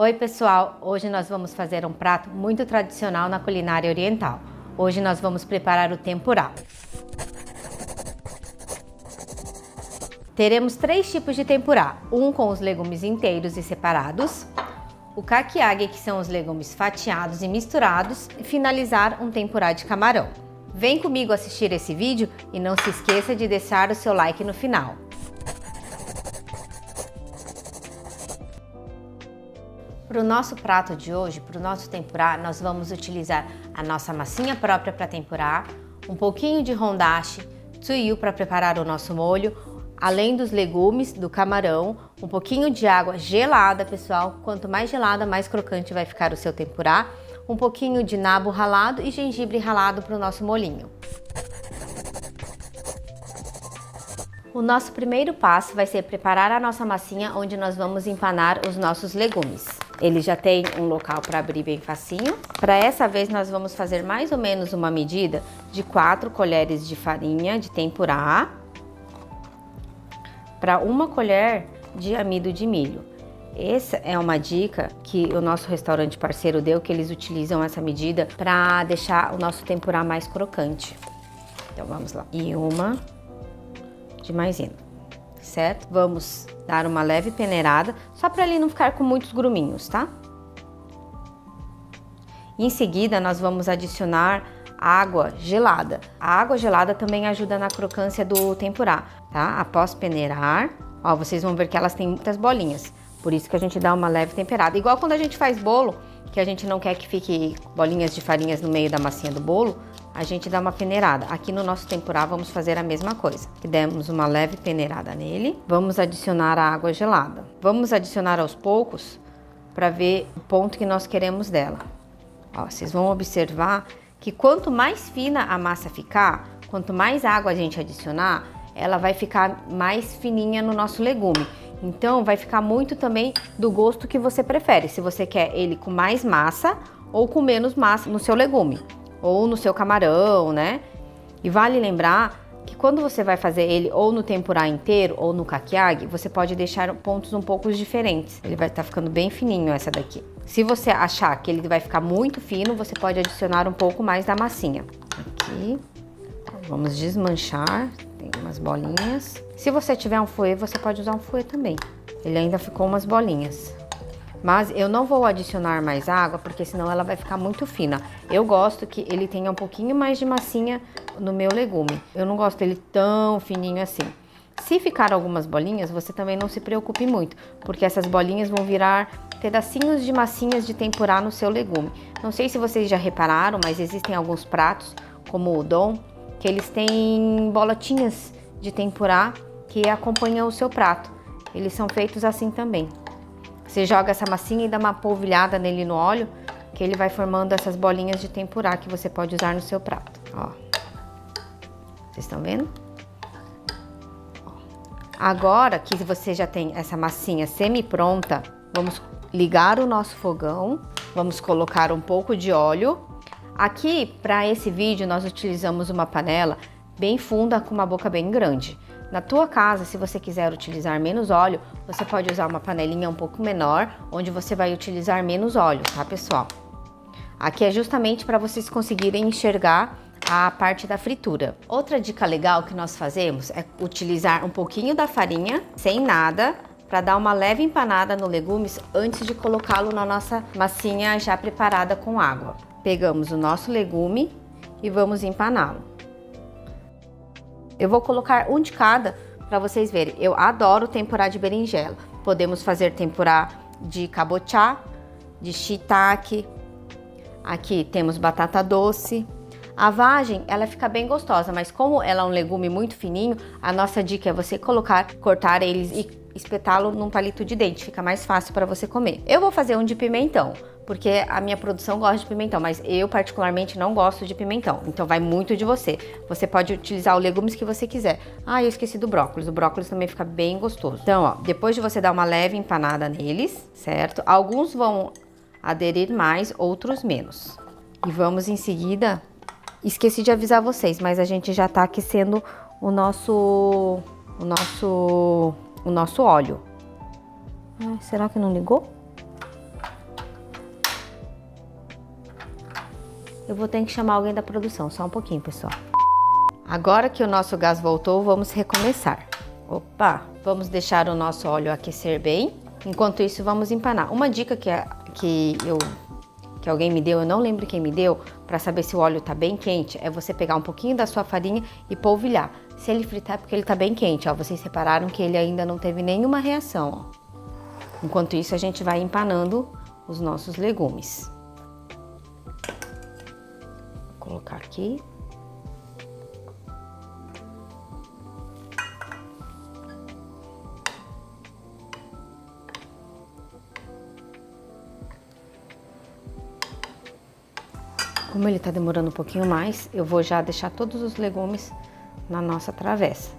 Oi pessoal, hoje nós vamos fazer um prato muito tradicional na culinária oriental. Hoje nós vamos preparar o tempurá. Teremos 3 tipos de tempurá, um com os legumes inteiros e separados, o kakiage, que são os legumes fatiados e misturados, e finalizar um tempurá de camarão. Vem comigo assistir esse vídeo e não se esqueça de deixar o seu like no final. Para o nosso prato de hoje, para o nosso tempurá, nós vamos utilizar a nossa massinha própria para tempurá, um pouquinho de hondashi, tsuyu para preparar o nosso molho, além dos legumes, do camarão, um pouquinho de água gelada, pessoal. Quanto mais gelada, mais crocante vai ficar o seu tempurá, um pouquinho de nabo ralado e gengibre ralado para o nosso molhinho. O nosso primeiro passo vai ser preparar a nossa massinha, onde nós vamos empanar os nossos legumes. Ele já tem um local para abrir bem facinho. Para essa vez nós vamos fazer mais ou menos uma medida de 4 colheres de farinha de tempurá para 1 colher de amido de milho. Essa é uma dica que o nosso restaurante parceiro deu, que eles utilizam essa medida para deixar o nosso tempurá mais crocante. Então vamos lá. E 1 de maisena, certo? Vamos dar uma leve peneirada, só para ele não ficar com muitos gruminhos, tá? Em seguida, nós vamos adicionar água gelada. A água gelada também ajuda na crocância do tempurá, tá? Após peneirar, ó, vocês vão ver que elas têm muitas bolinhas, por isso que a gente dá uma leve temperada. Igual quando a gente faz bolo, que a gente não quer que fique bolinhas de farinhas no meio da massinha do bolo, a gente dá uma peneirada. Aqui no nosso tempurá vamos fazer a mesma coisa. Que demos uma leve peneirada nele. Vamos adicionar a água gelada. Vamos adicionar aos poucos para ver o ponto que nós queremos dela. Ó, vocês vão observar que quanto mais fina a massa ficar, quanto mais água a gente adicionar, ela vai ficar mais fininha no nosso legume. Então vai ficar muito também do gosto que você prefere. Se você quer ele com mais massa ou com menos massa no seu legume, ou no seu camarão, né? E vale lembrar que quando você vai fazer ele ou no tempurá inteiro ou no kakiage, você pode deixar pontos um pouco diferentes. Ele vai estar ficando bem fininho essa daqui. Se você achar que ele vai ficar muito fino, você pode adicionar um pouco mais da massinha. Aqui, vamos desmanchar, tem umas bolinhas. Se você tiver um fouet, você pode usar um fouet também. Ele ainda ficou umas bolinhas. Mas eu não vou adicionar mais água, porque senão ela vai ficar muito fina. Eu gosto que ele tenha um pouquinho mais de massinha no meu legume. Eu não gosto dele tão fininho assim. Se ficar algumas bolinhas, você também não se preocupe muito, porque essas bolinhas vão virar pedacinhos de massinhas de tempurá no seu legume. Não sei se vocês já repararam, mas existem alguns pratos, como o udon, que eles têm bolotinhas de tempurá que acompanham o seu prato. Eles são feitos assim também. Você joga essa massinha e dá uma polvilhada nele no óleo, que ele vai formando essas bolinhas de tempurá que você pode usar no seu prato. Ó. Vocês estão vendo? Ó. Agora que você já tem essa massinha semi-pronta, vamos ligar o nosso fogão, vamos colocar um pouco de óleo. Aqui, para esse vídeo, nós utilizamos uma panela bem funda com uma boca bem grande. Na tua casa, se você quiser utilizar menos óleo, você pode usar uma panelinha um pouco menor, onde você vai utilizar menos óleo, tá, pessoal? Aqui é justamente para vocês conseguirem enxergar a parte da fritura. Outra dica legal que nós fazemos é utilizar um pouquinho da farinha, sem nada, para dar uma leve empanada no legumes antes de colocá-lo na nossa massinha já preparada com água. Pegamos o nosso legume e vamos empaná-lo. Eu vou colocar um de cada para vocês verem. Eu adoro tempurá de berinjela. Podemos fazer tempurá de kabocha, de shiitake. Aqui temos batata doce. A vagem, ela fica bem gostosa, mas como ela é um legume muito fininho, a nossa dica é você cortar eles e espetá-lo num palito de dente. Fica mais fácil para você comer. Eu vou fazer um de pimentão, porque a minha produção gosta de pimentão, mas eu particularmente não gosto de pimentão, então vai muito de você. Você pode utilizar os legumes que você quiser. Ah, eu esqueci do brócolis, o brócolis também fica bem gostoso. Então, ó, depois de você dar uma leve empanada neles, certo? Alguns vão aderir mais, outros menos. E vamos em seguida, esqueci de avisar vocês, mas a gente já tá aquecendo o nosso óleo. Será que não ligou? Eu vou ter que chamar alguém da produção, só um pouquinho, pessoal. Agora que o nosso gás voltou, vamos recomeçar. Opa! Vamos deixar o nosso óleo aquecer bem. Enquanto isso, vamos empanar. Uma dica que alguém me deu, eu não lembro quem me deu, para saber se o óleo tá bem quente, é você pegar um pouquinho da sua farinha e polvilhar. Se ele fritar é porque ele tá bem quente, ó. Vocês repararam que ele ainda não teve nenhuma reação, ó. Enquanto isso, a gente vai empanando os nossos legumes. Vou colocar aqui. Como ele tá demorando um pouquinho mais, eu vou já deixar todos os legumes na nossa travessa.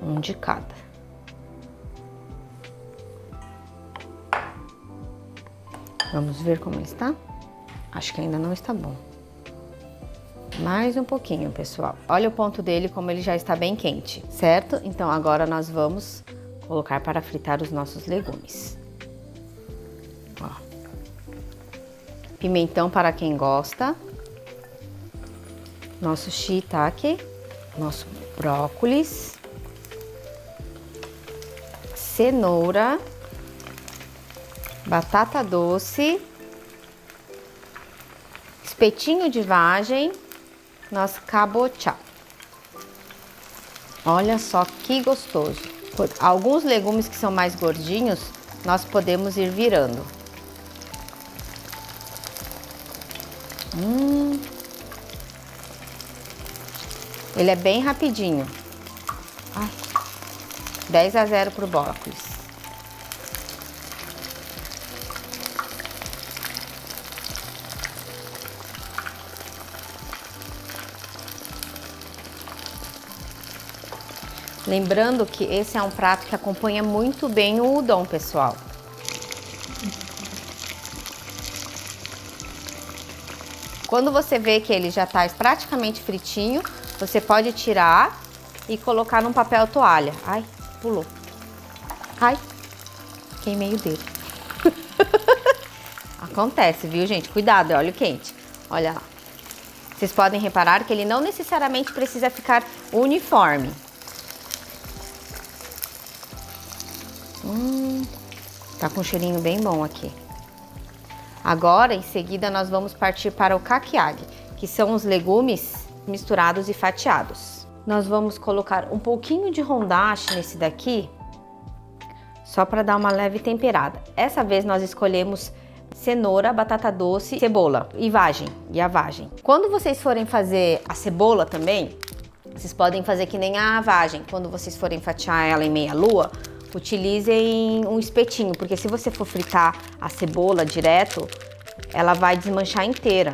Um de cada. Vamos ver como ele está? Acho que ainda não está bom. Mais um pouquinho, pessoal. Olha o ponto dele, como ele já está bem quente, certo? Então agora nós vamos colocar para fritar os nossos legumes. Ó. Pimentão para quem gosta. Nosso shiitake, nosso brócolis, cenoura, batata doce, espetinho de vagem, nosso cabochá. Olha só que gostoso. Alguns legumes que são mais gordinhos, nós podemos ir virando. Ele é bem rapidinho. Ai, 10-0 pro brócolis. Lembrando que esse é um prato que acompanha muito bem o udon, pessoal. Quando você vê que ele já está praticamente fritinho, você pode tirar e colocar num papel toalha. Ai, pulou. Ai, queimei o dedo. Acontece, viu, gente? Cuidado, é óleo quente. Olha lá. Vocês podem reparar que ele não necessariamente precisa ficar uniforme. Tá com um cheirinho bem bom aqui. Agora, em seguida, nós vamos partir para o kakiage, que são os legumes misturados e fatiados. Nós vamos colocar um pouquinho de hondashi nesse daqui, só para dar uma leve temperada. Essa vez nós escolhemos cenoura, batata doce, cebola e a vagem. Quando vocês forem fazer a cebola também, vocês podem fazer que nem a vagem. Quando vocês forem fatiar ela em meia lua, utilizem um espetinho, porque se você for fritar a cebola direto, ela vai desmanchar inteira.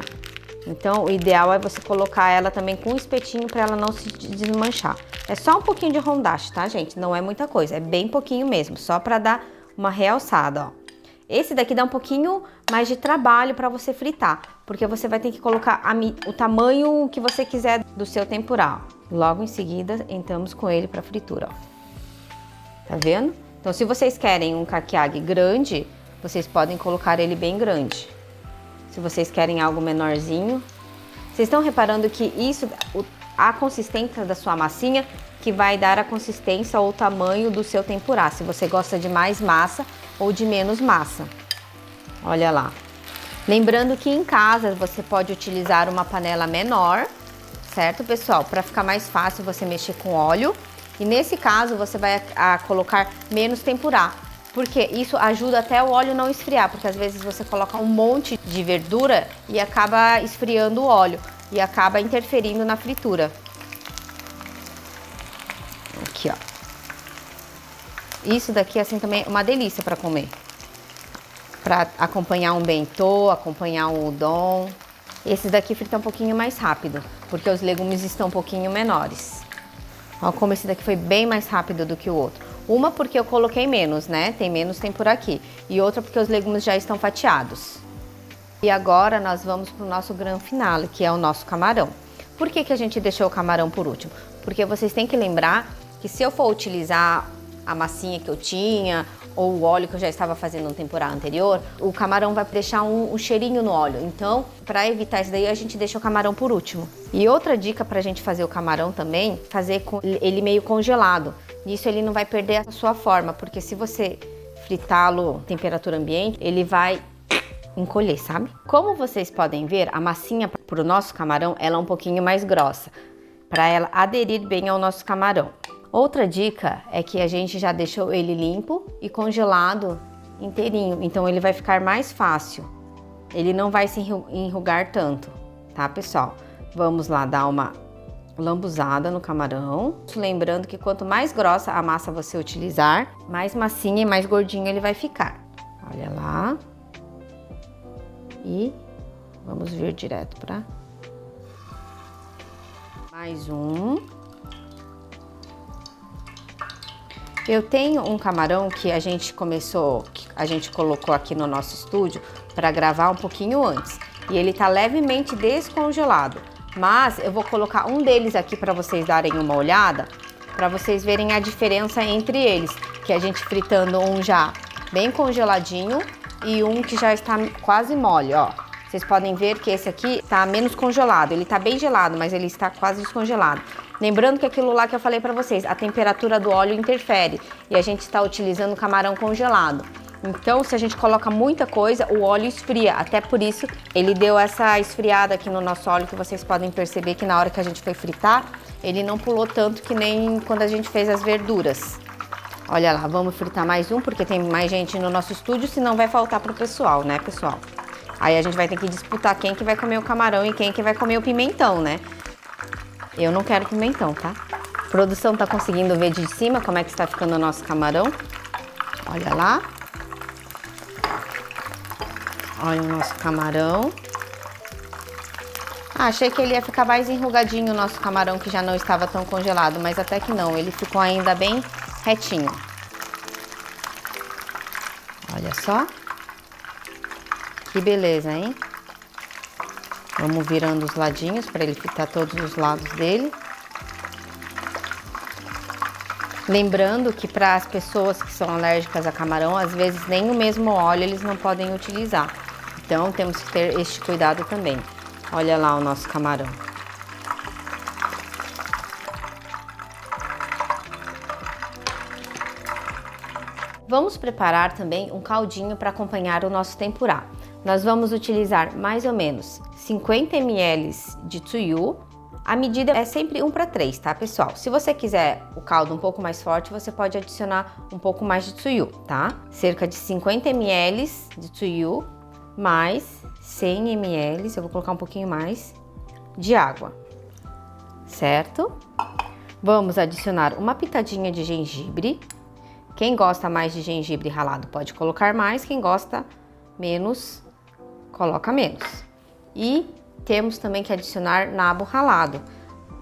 Então, o ideal é você colocar ela também com um espetinho para ela não se desmanchar. É só um pouquinho de hondashi, tá, gente? Não é muita coisa, é bem pouquinho mesmo, só para dar uma realçada, ó. Esse daqui dá um pouquinho mais de trabalho para você fritar, porque você vai ter que colocar o tamanho que você quiser do seu tempurá. Logo em seguida, entramos com ele para fritura, ó. Tá vendo? Então, se vocês querem um kakiage grande, vocês podem colocar ele bem grande. Se vocês querem algo menorzinho. Vocês estão reparando que isso, a consistência da sua massinha, que vai dar a consistência ou o tamanho do seu tempurá. Se você gosta de mais massa ou de menos massa. Olha lá. Lembrando que em casa você pode utilizar uma panela menor, certo, pessoal? Para ficar mais fácil você mexer com óleo. E nesse caso você vai colocar menos tempurá, porque isso ajuda até o óleo não esfriar, porque às vezes você coloca um monte de verdura e acaba esfriando o óleo e acaba interferindo na fritura. Aqui, ó. Isso daqui assim também é uma delícia para comer. Para acompanhar um bentô, acompanhar um udon. Esse daqui frita um pouquinho mais rápido, porque os legumes estão um pouquinho menores. Ó, como esse daqui foi bem mais rápido do que o outro. Uma porque eu coloquei menos, né? Tem menos tempura aqui. E outra porque os legumes já estão fatiados. E agora nós vamos para o nosso grande finale, que é o nosso camarão. Por que a gente deixou o camarão por último? Porque vocês têm que lembrar que se eu for utilizar a massinha que eu tinha, ou o óleo que eu já estava fazendo no tempurá anterior, o camarão vai deixar um cheirinho no óleo. Então, para evitar isso daí, a gente deixa o camarão por último. E outra dica pra gente fazer o camarão também, fazer com ele meio congelado. Nisso ele não vai perder a sua forma, porque se você fritá-lo em temperatura ambiente, ele vai encolher, sabe? Como vocês podem ver, a massinha para o nosso camarão, ela é um pouquinho mais grossa, para ela aderir bem ao nosso camarão. Outra dica é que a gente já deixou ele limpo e congelado inteirinho, então ele vai ficar mais fácil. Ele não vai se enrugar tanto, tá, pessoal? Vamos lá dar uma lambuzada no camarão. Lembrando que quanto mais grossa a massa você utilizar, mais massinha e mais gordinho ele vai ficar. Olha lá. E vamos vir direto para mais um. Eu tenho um camarão que a gente colocou aqui no nosso estúdio para gravar um pouquinho antes. E ele tá levemente descongelado. Mas eu vou colocar um deles aqui para vocês darem uma olhada, para vocês verem a diferença entre eles, que a gente fritando um já bem congeladinho e um que já está quase mole, ó. Vocês podem ver que esse aqui tá menos congelado, ele tá bem gelado, mas ele está quase descongelado. Lembrando que aquilo lá que eu falei para vocês, a temperatura do óleo interfere e a gente está utilizando camarão congelado. Então, se a gente coloca muita coisa, o óleo esfria. Até por isso, ele deu essa esfriada aqui no nosso óleo, que vocês podem perceber que na hora que a gente foi fritar, ele não pulou tanto que nem quando a gente fez as verduras. Olha lá, vamos fritar mais um, porque tem mais gente no nosso estúdio, senão vai faltar pro pessoal, né, pessoal? Aí a gente vai ter que disputar quem que vai comer o camarão e quem que vai comer o pimentão, né? Eu não quero pimentão, tá? A produção tá conseguindo ver de cima como é que está ficando o nosso camarão. Olha lá. Olha o nosso camarão. Ah, achei que ele ia ficar mais enrugadinho o nosso camarão, que já não estava tão congelado, mas até que não, ele ficou ainda bem retinho. Olha só. Que beleza, hein? Vamos virando os ladinhos para ele fritar todos os lados dele. Lembrando que para as pessoas que são alérgicas a camarão, às vezes nem o mesmo óleo eles não podem utilizar. Então temos que ter este cuidado também. Olha lá o nosso camarão. Vamos preparar também um caldinho para acompanhar o nosso tempurá. Nós vamos utilizar mais ou menos 50 ml de tsuyu. A medida é sempre 1:3, tá, pessoal? Se você quiser o caldo um pouco mais forte, você pode adicionar um pouco mais de tsuyu, tá? Cerca de 50 ml de tsuyu, mais 100 ml, eu vou colocar um pouquinho mais, de água, certo? Vamos adicionar uma pitadinha de gengibre. Quem gosta mais de gengibre ralado pode colocar mais, quem gosta menos, coloca menos. E temos também que adicionar nabo ralado.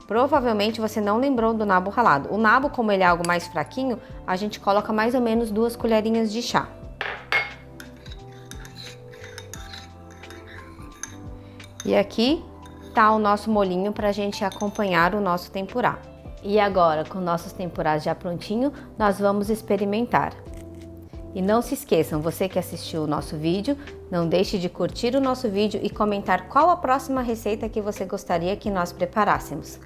Provavelmente você não lembrou do nabo ralado. O nabo, como ele é algo mais fraquinho, a gente coloca mais ou menos 2 colherinhas de chá. E aqui tá o nosso molhinho para a gente acompanhar o nosso tempurá. E agora, com nossos tempurás já prontinho, nós vamos experimentar. E não se esqueçam, você que assistiu o nosso vídeo, não deixe de curtir o nosso vídeo e comentar qual a próxima receita que você gostaria que nós preparássemos.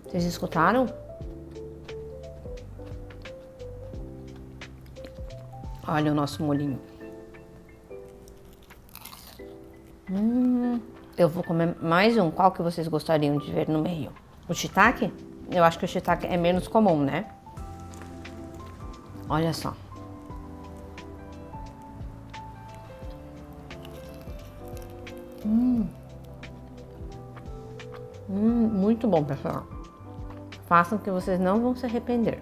Vocês escutaram? Olha o nosso molhinho. Eu vou comer mais um. Qual que vocês gostariam de ver no meio? O shiitake? Eu acho que o shiitake é menos comum, né? Olha só. Muito bom, pessoal. Façam que vocês não vão se arrepender.